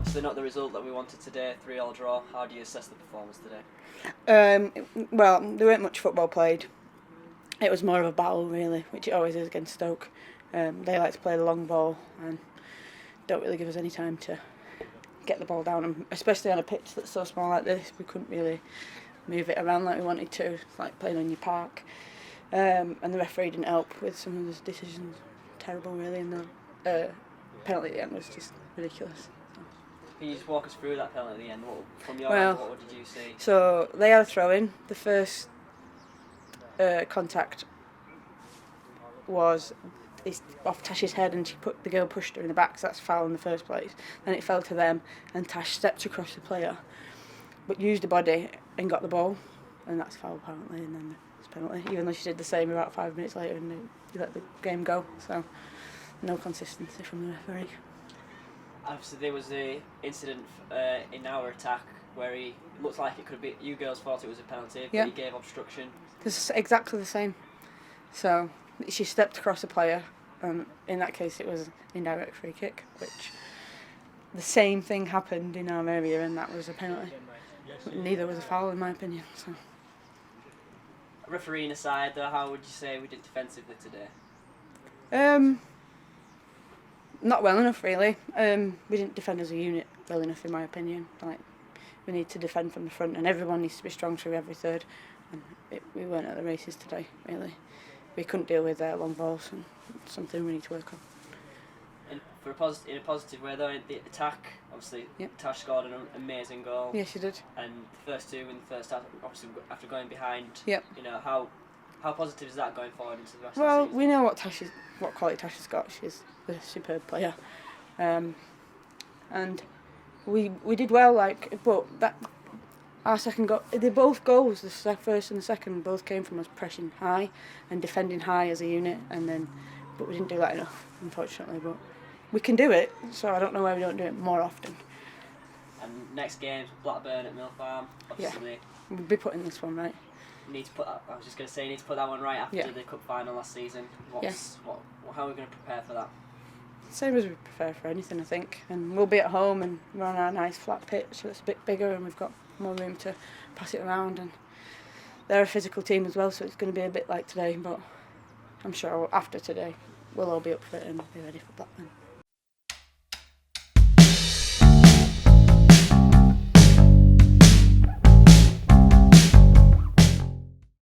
Obviously not the result that we wanted today, 3-3 draw. How do you assess the performance today? Well, there weren't much football played. It was more of a battle, really, which it always is against Stoke. They like to play the long ball and don't really give us any time to get the ball down, and especially on a pitch that's so small like this, we couldn't really move it around like we wanted to. It's like playing on your park. And the referee didn't help with some of his decisions. Terrible, really, and the penalty at the end was just ridiculous. Can you just walk us through that penalty at the end? From your Well, end, what did you see? So they had a throw-in. The first contact was off Tash's head, and the girl pushed her in the back, so that's foul in the first place. Then it fell to them, and Tash stepped across the player, but used the body and got the ball, and that's foul apparently, and then it's penalty, even though she did the same about 5 minutes later and you let the game go. So no consistency from the referee. Obviously there was the incident in our attack where he looked like it could be, you girls thought it was a penalty, but he gave obstruction. It's exactly the same. So she stepped across the player, and in that case it was an indirect free kick, which the same thing happened in our area, and that was a penalty. Neither was a foul in my opinion. So. Refereeing aside though, how would you say we did defensively today? Not well enough, really. We didn't defend as a unit well enough, in my opinion. Like, we need to defend from the front, and everyone needs to be strong through every third. And we weren't at the races today, really. We couldn't deal with long balls, and something we need to work on. And in a positive way though, the attack, obviously, Tash scored an amazing goal. Yes, she did. And the first two in the first half, obviously after going behind. Yep. You know, how positive is that going forward into the rest of the Well, season? we know what quality Tash has got. She's a superb player, and we did well. But that our second goal, both goals, the first and the second, both came from us pressing high and defending high as a unit, but we didn't do that enough, unfortunately. But we can do it, so I don't know why we don't do it more often. And next game's Blackburn at Mill Farm. Obviously, yeah, we'll be putting this one right. You need to put that, I was just going to say, you need to put that one right after the cup final last season. How are we going to prepare for that? Same as we prepare for anything, I think. And we'll be at home, and we're on our nice flat pitch, so it's a bit bigger, and we've got more room to pass it around. And they're a physical team as well, so it's going to be a bit like today. But I'm sure after today, we'll all be up for it and be ready for Blackburn.